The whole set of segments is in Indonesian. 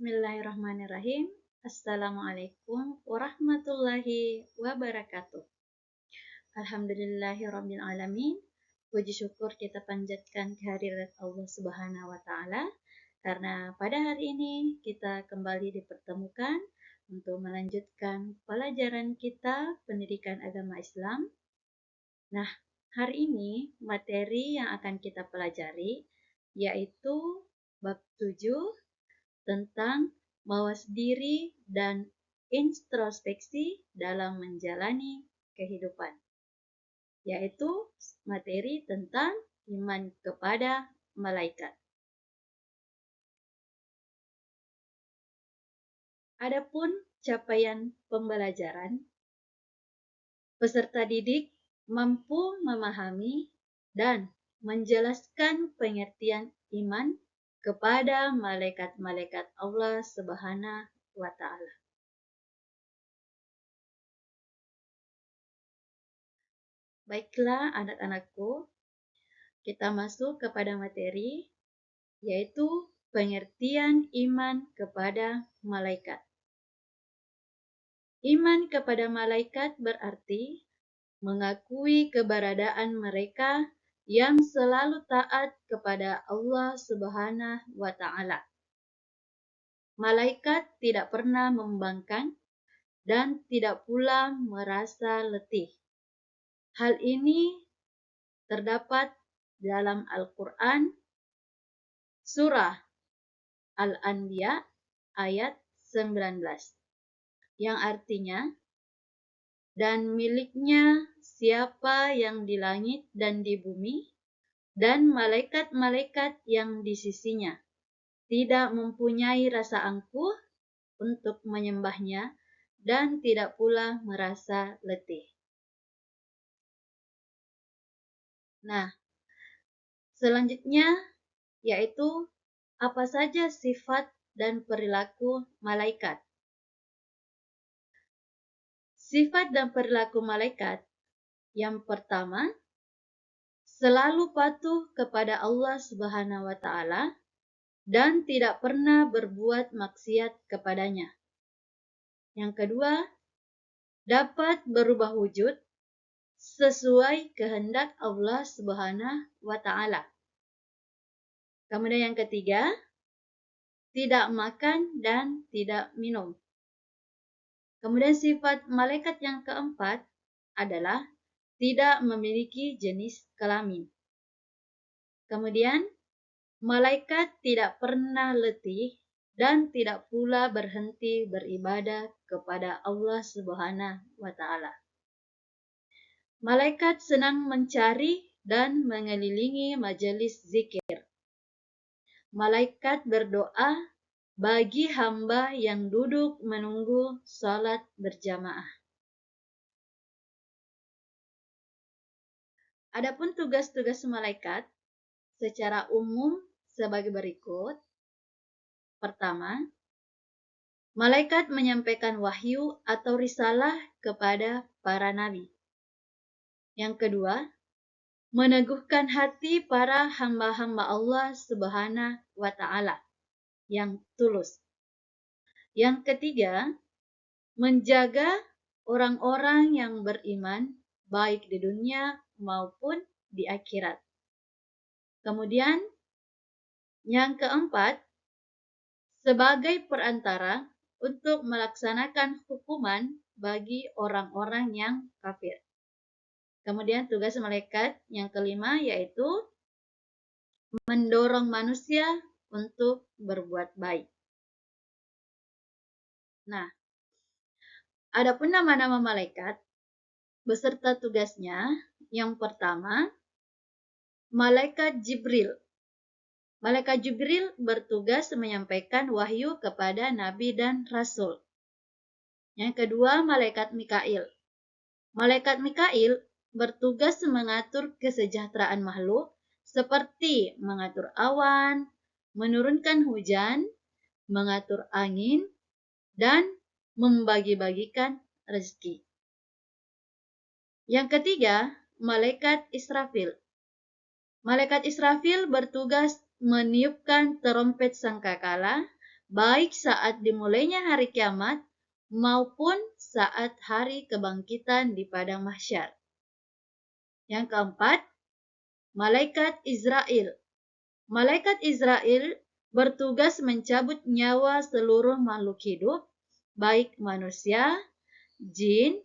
Bismillahirrahmanirrahim. Assalamualaikum warahmatullahi wabarakatuh. Alhamdulillahirabbil alamin. Puji syukur kita panjatkan kehadirat Allah Subhanahu wa taala karena pada hari ini kita kembali dipertemukan untuk melanjutkan pelajaran kita pendidikan agama Islam. Nah, hari ini materi yang akan kita pelajari yaitu bab 7 tentang mawas diri dan introspeksi dalam menjalani kehidupan, yaitu materi tentang iman kepada malaikat. Adapun capaian pembelajaran, peserta didik mampu memahami dan menjelaskan pengertian iman kepada malaikat-malaikat Allah Subhanahu wa taala. Baiklah anak-anakku, kita masuk kepada materi yaitu pengertian iman kepada malaikat. Iman kepada malaikat berarti mengakui keberadaan mereka yang selalu taat kepada Allah Subhanahu wa taala. Malaikat tidak pernah membangkang dan tidak pula merasa letih. Hal ini terdapat dalam Al-Quran surah Al-Anbiya ayat 19 yang artinya, dan miliknya siapa yang di langit dan di bumi, dan malaikat-malaikat yang di sisinya, tidak mempunyai rasa angkuh untuk menyembahnya, dan tidak pula merasa letih. Nah, selanjutnya yaitu apa saja sifat dan perilaku malaikat. Sifat dan perilaku malaikat yang pertama, selalu patuh kepada Allah Subhanahu wa taala dan tidak pernah berbuat maksiat kepadanya. Yang kedua, dapat berubah wujud sesuai kehendak Allah Subhanahu wa taala. Kemudian yang ketiga, tidak makan dan tidak minum. Kemudian sifat malaikat yang keempat adalah tidak memiliki jenis kelamin. Kemudian, malaikat tidak pernah letih dan tidak pula berhenti beribadah kepada Allah Subhanahu wa taala. Malaikat senang mencari dan mengelilingi majelis zikir. Malaikat berdoa bagi hamba yang duduk menunggu salat berjamaah. Adapun tugas-tugas malaikat secara umum sebagai berikut. Pertama, malaikat menyampaikan wahyu atau risalah kepada para nabi. Yang kedua, meneguhkan hati para hamba-hamba Allah Subhanahu wa taala yang tulus. Yang ketiga, menjaga orang-orang yang beriman baik di dunia maupun di akhirat. Kemudian, yang keempat, sebagai perantara untuk melaksanakan hukuman bagi orang-orang yang kafir. Kemudian tugas malaikat yang kelima yaitu mendorong manusia untuk berbuat baik. Nah, adapun nama-nama malaikat beserta tugasnya, yang pertama, Malaikat Jibril. Malaikat Jibril bertugas menyampaikan wahyu kepada nabi dan rasul. Yang kedua, Malaikat Mikail. Malaikat Mikail bertugas mengatur kesejahteraan makhluk seperti mengatur awan, menurunkan hujan, mengatur angin, dan membagi-bagikan rezeki. Yang ketiga, Malaikat Israfil. Malaikat Israfil bertugas meniupkan terompet sangkakala baik saat dimulainya hari kiamat maupun saat hari kebangkitan di padang mahsyar. Yang keempat, malaikat Israel. Malaikat Israel bertugas mencabut nyawa seluruh makhluk hidup, baik manusia, jin,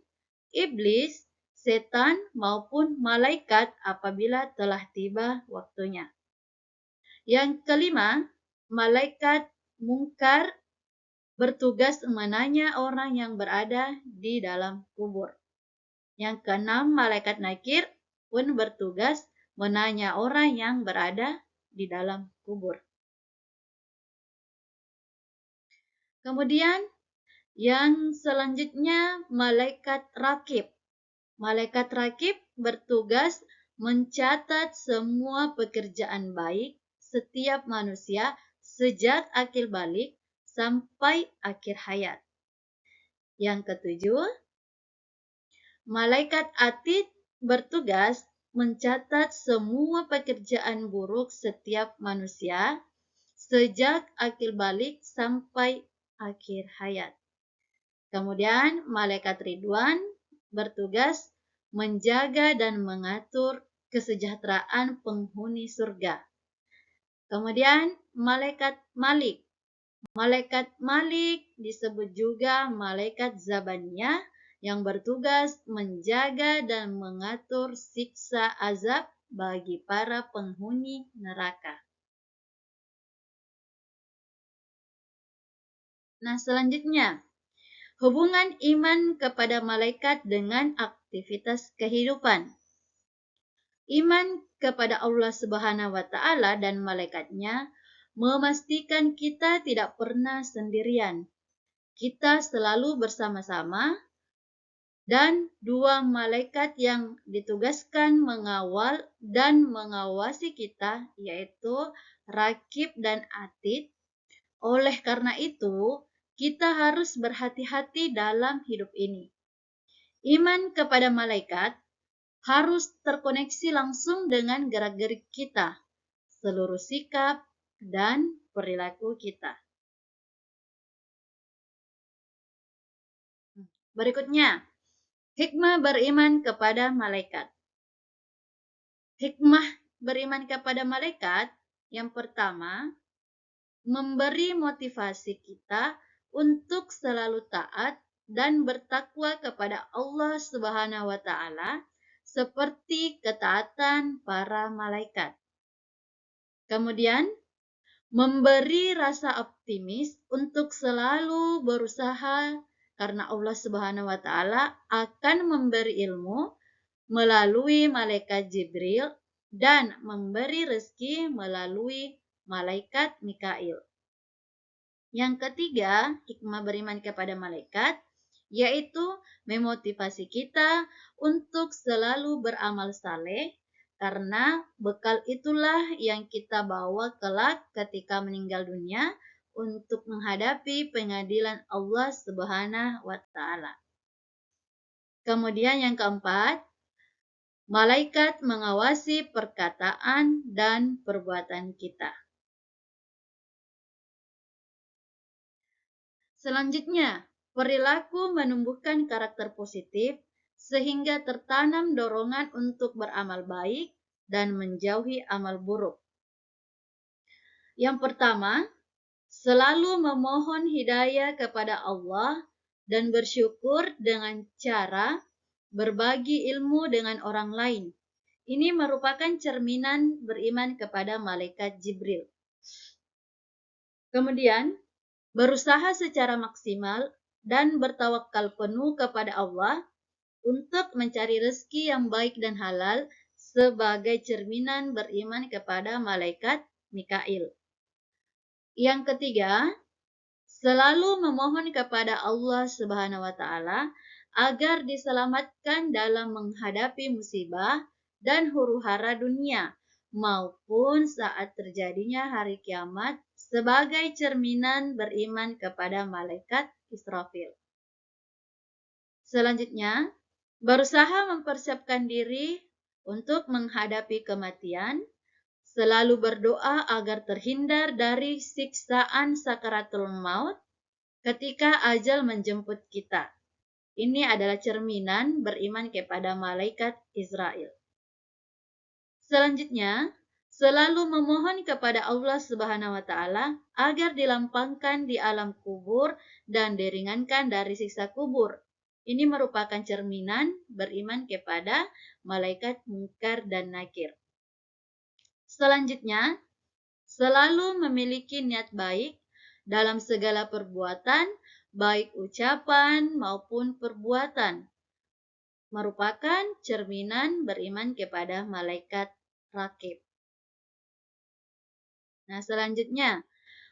iblis, setan, maupun malaikat apabila telah tiba waktunya. Yang kelima, malaikat mungkar bertugas menanya orang yang berada di dalam kubur. Yang keenam, malaikat nakir pun bertugas menanya orang yang berada di dalam kubur. Kemudian yang selanjutnya, malaikat rakib. Malaikat rakib bertugas mencatat semua pekerjaan baik setiap manusia sejak akil balik sampai akhir hayat. Yang ketujuh, malaikat atid bertugas mencatat semua pekerjaan buruk setiap manusia sejak akil balik sampai akhir hayat. Kemudian malaikat Ridwan bertugas menjaga dan mengatur kesejahteraan penghuni surga. Kemudian malaikat Malik. Malaikat Malik disebut juga malaikat Zabaniyah yang bertugas menjaga dan mengatur siksa azab bagi para penghuni neraka. Nah, selanjutnya, hubungan iman kepada malaikat dengan aktivitas kehidupan. Iman kepada Allah Subhanahu wa Ta'ala dan malaikatnya memastikan kita tidak pernah sendirian. Kita selalu bersama-sama, dan dua malaikat yang ditugaskan mengawal dan mengawasi kita, yaitu Rakib dan Atid. Oleh karena itu, kita harus berhati-hati dalam hidup ini. Iman kepada malaikat harus terkoneksi langsung dengan gerak-gerik kita, seluruh sikap, dan perilaku kita. Berikutnya, hikmah beriman kepada malaikat. Hikmah beriman kepada malaikat yang pertama, memberi motivasi kita untuk selalu taat dan bertakwa kepada Allah Subhanahu wa Ta'ala seperti ketaatan para malaikat. Kemudian, memberi rasa optimis untuk selalu berusaha karena Allah Subhanahu wa Ta'ala akan memberi ilmu melalui malaikat Jibril dan memberi rezeki melalui malaikat Mikail. Yang ketiga, hikmah beriman kepada malaikat yaitu memotivasi kita untuk selalu beramal saleh, karena bekal itulah yang kita bawa kelak ketika meninggal dunia untuk menghadapi pengadilan Allah Subhanahu wa Ta'ala. Kemudian yang keempat, malaikat mengawasi perkataan dan perbuatan kita. Selanjutnya, perilaku menumbuhkan karakter positif sehingga tertanam dorongan untuk beramal baik dan menjauhi amal buruk. Yang pertama, selalu memohon hidayah kepada Allah dan bersyukur dengan cara berbagi ilmu dengan orang lain. Ini merupakan cerminan beriman kepada malaikat Jibril. Kemudian, berusaha secara maksimal dan bertawakal penuh kepada Allah untuk mencari rezeki yang baik dan halal sebagai cerminan beriman kepada malaikat Mikail. Yang ketiga, selalu memohon kepada Allah Subhanahu wa Ta'ala agar diselamatkan dalam menghadapi musibah dan huru-hara dunia maupun saat terjadinya hari kiamat sebagai cerminan beriman kepada malaikat Israfil. Selanjutnya, berusaha mempersiapkan diri untuk menghadapi kematian selalu berdoa agar terhindar dari siksaan sakaratul maut ketika ajal menjemput kita. Ini adalah cerminan beriman kepada malaikat Israel. Selanjutnya, selalu memohon kepada Allah Subhanahu wa taala agar dilampangkan di alam kubur dan diringankan dari siksa kubur. Ini merupakan cerminan beriman kepada malaikat Munkar dan Nakir. Selanjutnya, selalu memiliki niat baik dalam segala perbuatan, baik ucapan maupun perbuatan, merupakan cerminan beriman kepada malaikat Rakib. Nah, selanjutnya,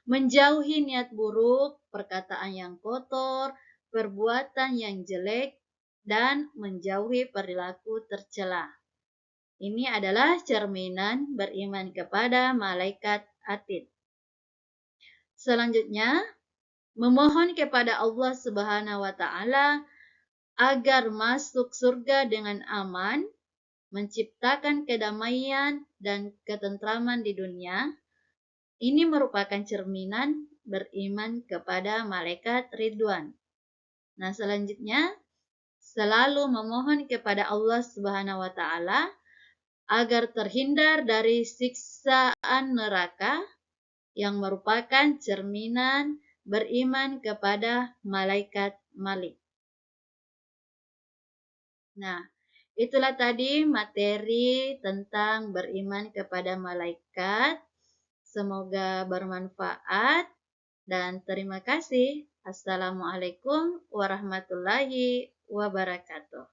menjauhi niat buruk, perkataan yang kotor, perbuatan yang jelek, dan menjauhi perilaku tercela. Ini adalah cerminan beriman kepada malaikat Atid. Selanjutnya, memohon kepada Allah Subhanahu wa taala agar masuk surga dengan aman, menciptakan kedamaian dan ketentraman di dunia. Ini merupakan cerminan beriman kepada malaikat Ridwan. Nah, selanjutnya, selalu memohon kepada Allah Subhanahu wa taala agar terhindar dari siksaan neraka yang merupakan cerminan beriman kepada malaikat Malik. Nah, itulah tadi materi tentang beriman kepada malaikat. Semoga bermanfaat dan terima kasih. Assalamualaikum warahmatullahi wabarakatuh.